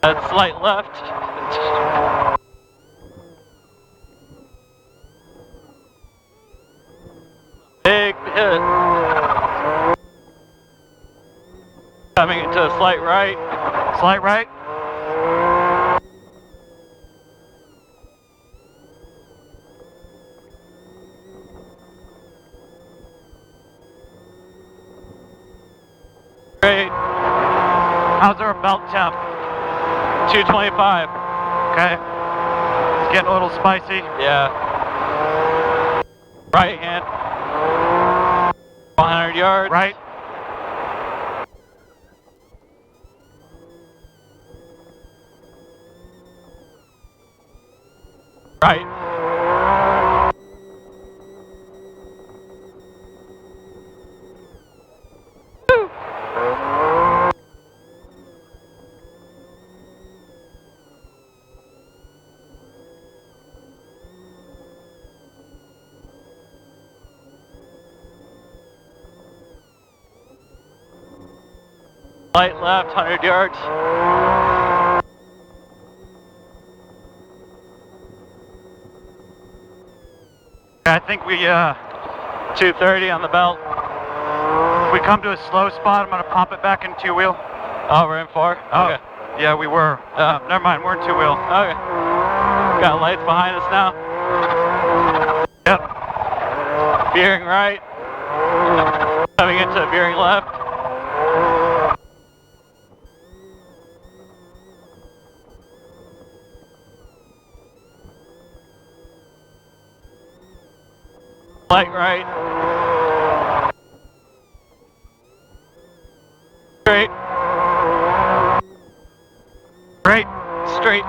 Slight left. Big hit. Coming into a slight right. Slight right. Great. How's our belt temp? 225. Okay. It's getting a little spicy. Yeah. Right hand. 100 yards. Right. Right. Woo. Light left, 100 yards. I think we 230 on the belt. if we come to a slow spot, I'm gonna pump it back in two wheel. Oh, we're in 4? Oh, Okay. yeah, we were. Never mind, we're in two wheel. Okay. Got lights behind us now. Yep. Veering right. Coming into veering left. Light right. Straight. Great. Straight.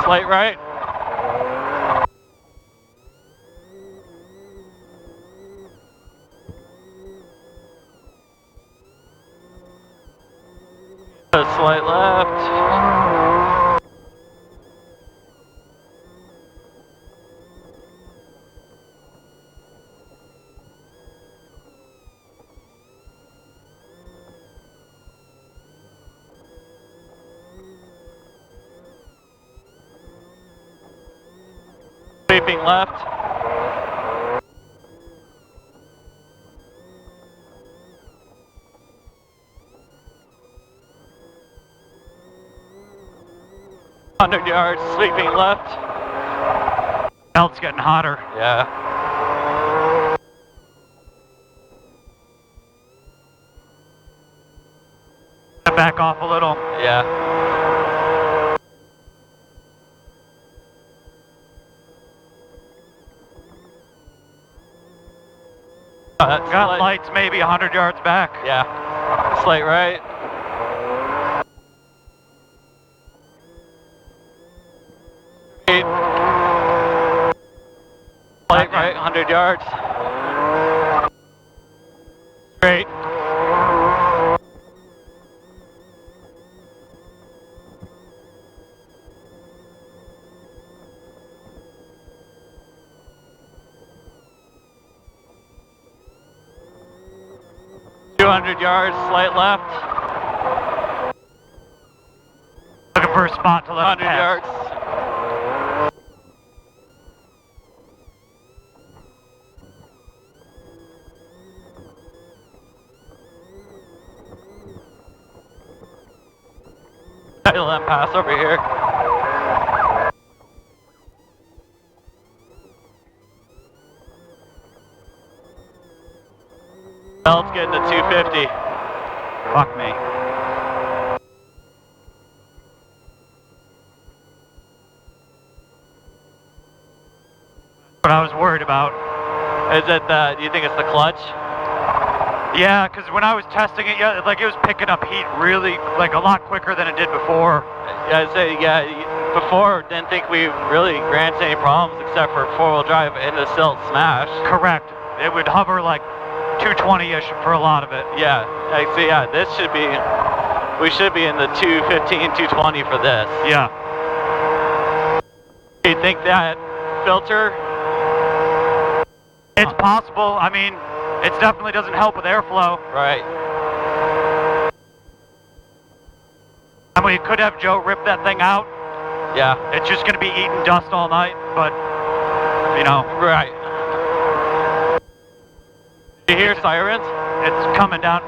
Slight right. A slight left. Sweeping left. Hundred yards, sweeping left. Belt's getting hotter. Yeah. Back off a little. Yeah. Oh, that's Got slight. lights maybe 100 yards back. Yeah. Slight right. Straight. Slight right, 100 yards. Straight. $200 slight left. Looking for a spot to let 100 pass. yards. Let him pass over here. Belt's getting to 250. Fuck me. What I was worried about. Is it do you think it's the clutch? Yeah, because when I was testing it, yeah, like it was picking up heat really, like a lot quicker than it did before. Yeah, I'd say, yeah, before didn't think we really ran into any problems except for four-wheel drive and it still smashed. Correct. It would hover like 220-ish for a lot of it. Yeah, actually, yeah, this should be, we should be in the 215, 220 for this. Yeah. Do you think that filter? It's possible. I mean, it definitely doesn't help with airflow. Right. I mean, we could have Joe rip that thing out. Yeah. It's just going to be eating dust all night, but, you know. Right. Do you hear sirens? It's coming down.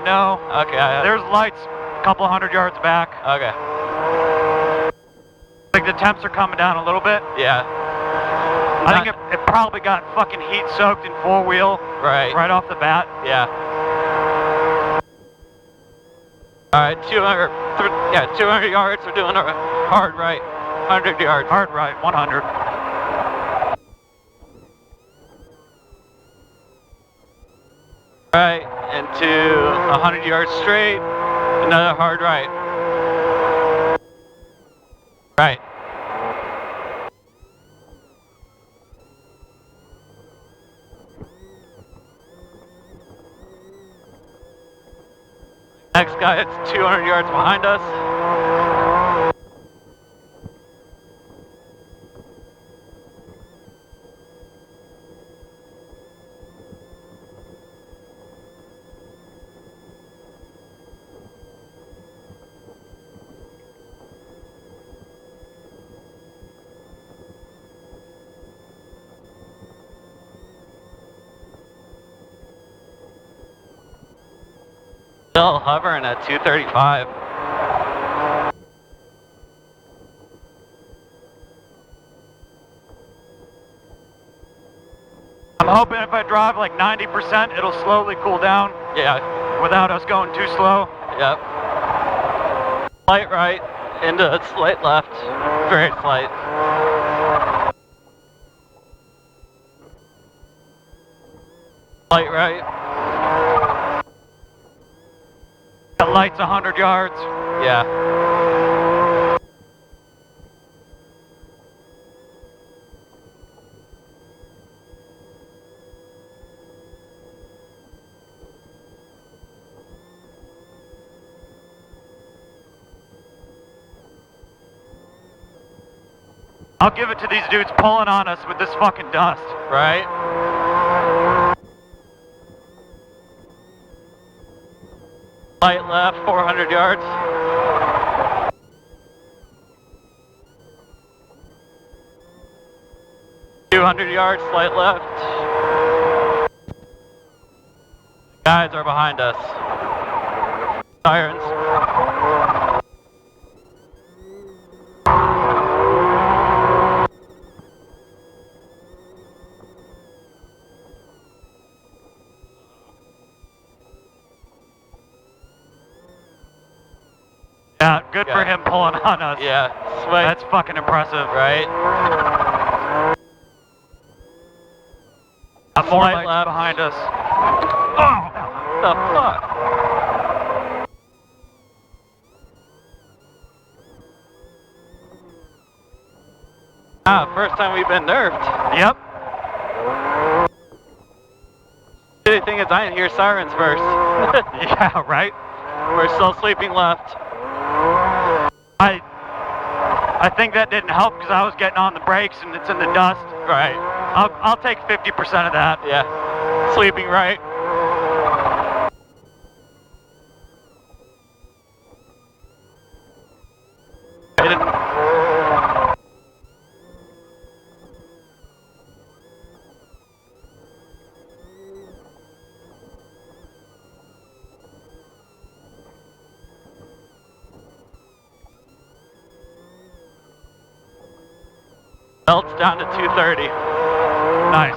No. Okay. There's lights a couple hundred yards back. Okay. I think the temps are coming down a little bit. Yeah. I think it probably got fucking heat soaked in four-wheel. Right off the bat. Yeah. All right, 200 yards. We're doing a hard right. 100 yards. Hard right, 100. Right, into 100 yards straight. Another hard right. Right. Next guy, it's 200 yards behind us. Still hovering at 235. I'm hoping if I drive like 90%, it'll slowly cool down. Yeah. Without us going too slow. Yep. Slight right into a slight left. Very slight. Slight right. The light's 100 yards. Yeah. I'll give it to these dudes pulling on us with this fucking dust. Right. Light left, 400 yards. $200, slight left. Guys are behind us. Sirens. Yeah, good for him pulling on us. Yeah, sweet. That's fucking impressive. Right. More Slight lights left behind us. Oh! The fuck? First time we've been nerfed. Yep. The thing is, I didn't hear sirens first. Yeah, right? We're still sleeping left. I think that didn't help because I was getting on the brakes and it's in the dust. Right. I'll take 50% of that. Yeah. Sleeping right. Belt's down to 230. Nice.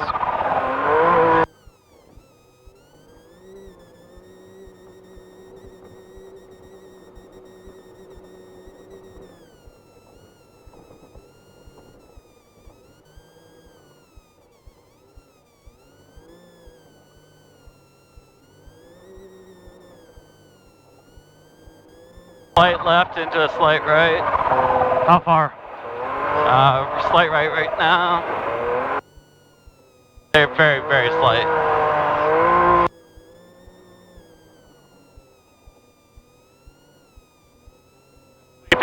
Slight left into a slight right. How far? Slight right now. They're very, very slight.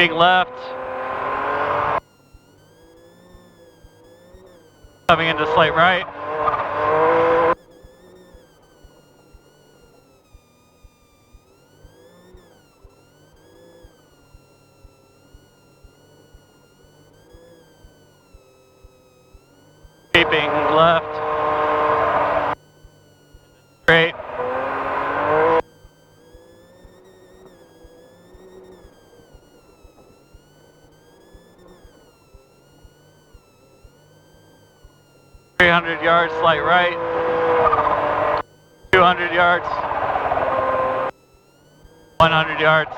Being left. Coming into slight right. Keeping left. Straight. Yards, slight right. 200 yards. 100 yards.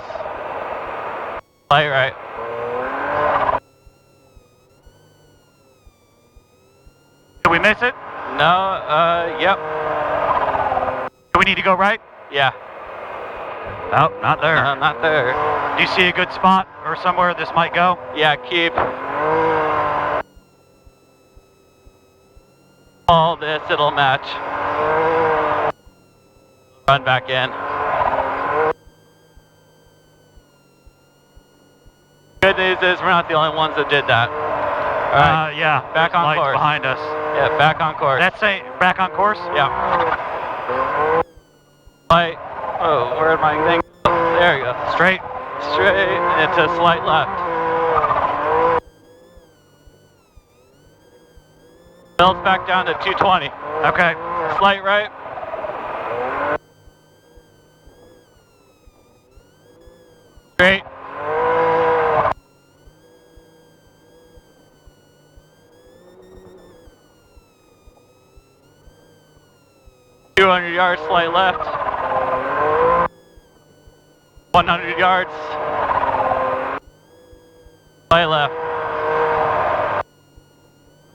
Slight right. Did we miss it? No, yep. Do we need to go right? Yeah. Oh, not there. Not there. Do you see a good spot or somewhere this might go? Yeah, keep. All this, it'll match. Run back in. Good news is we're not the only ones that did that. All right. Yeah. Back on lights course. behind us. Yeah, back on course. That's back on course? Yeah. Light. Oh, where am I? There you go. Straight. Straight, and it's a slight left. Builds back down to 220. Okay. Slight right. Straight. Yards, slight left. 100 yards. Slight left.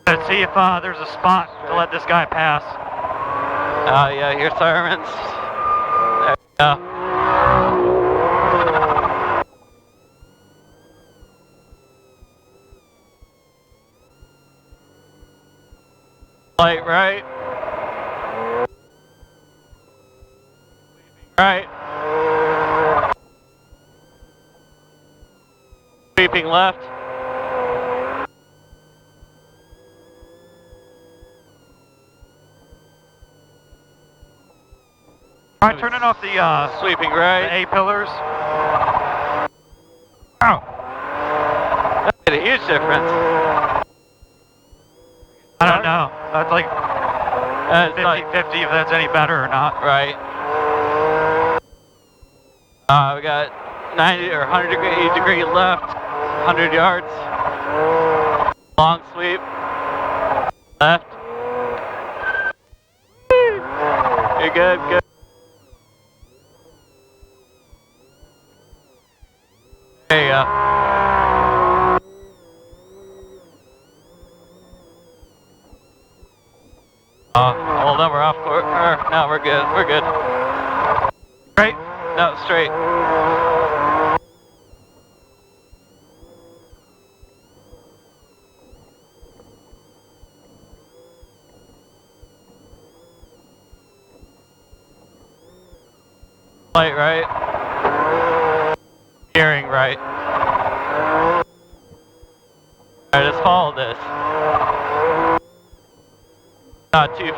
Let's see if there's a spot to let this guy pass. Yeah, here's sirens. There you go. Slight right. Right. Sweeping left. All right, turning off the sweeping right. the A pillars. Oh, that made a huge difference. I don't know. That's like 50-50 if that's any better or not. Right. We got 90 or 100 degree left, 100 yards. Long sweep. Left. You're good, good. There you go. Well, then we're off course. No, we're good. We're good. Straight? No, straight. Light right. Steering right. Alright, let's follow this. Not too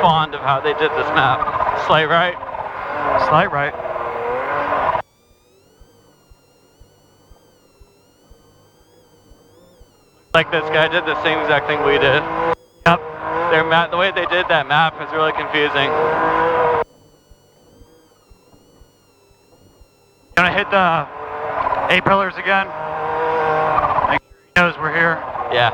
fond of how they did this map. Slight right. Slight right. Like this guy did the same exact thing we did. Yep. Their map, the way they did that map was really confusing. Gonna hit the A pillars again. Make sure he knows we're here. Yeah.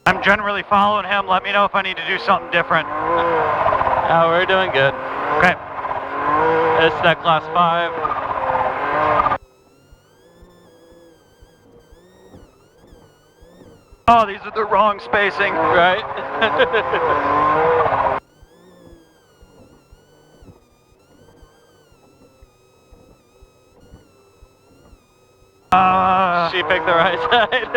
I'm generally following him. Let me know if I need to do something different. Oh, we're doing good. Okay. It's that class 5. Oh, these are the wrong spacing. Right? Uh, She picked the right side.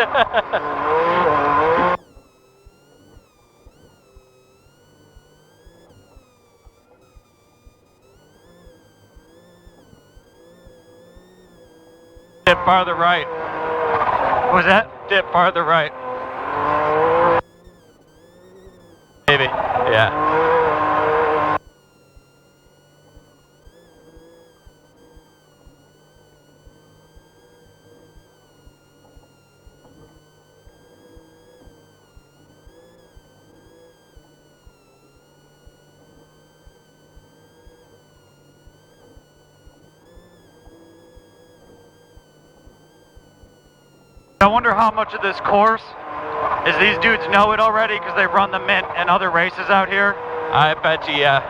farther right. What was that? Dip farther right. Maybe. Yeah. I wonder how much of this course is these dudes know it already because they run the Mint and other races out here. I bet you, yeah.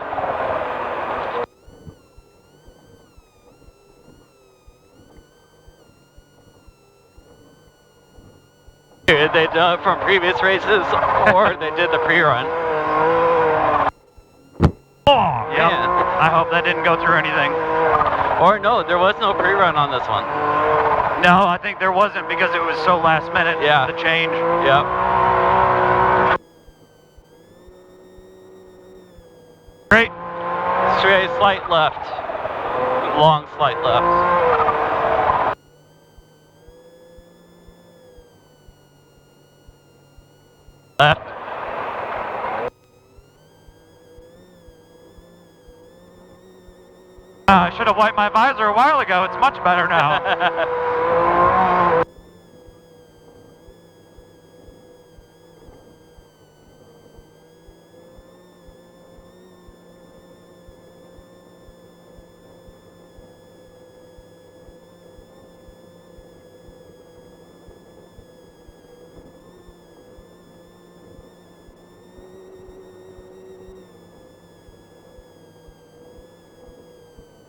Either they done it from previous races or they did the pre-run. Oh, yep. Man. I hope that didn't go through anything. Or no, there was no pre-run on this one. No, I think there wasn't because it was so last minute. Yeah. The change. Yep. Great. Straight, slight left. Long slight left. Left. I should have wiped my visor a while ago. It's much better now.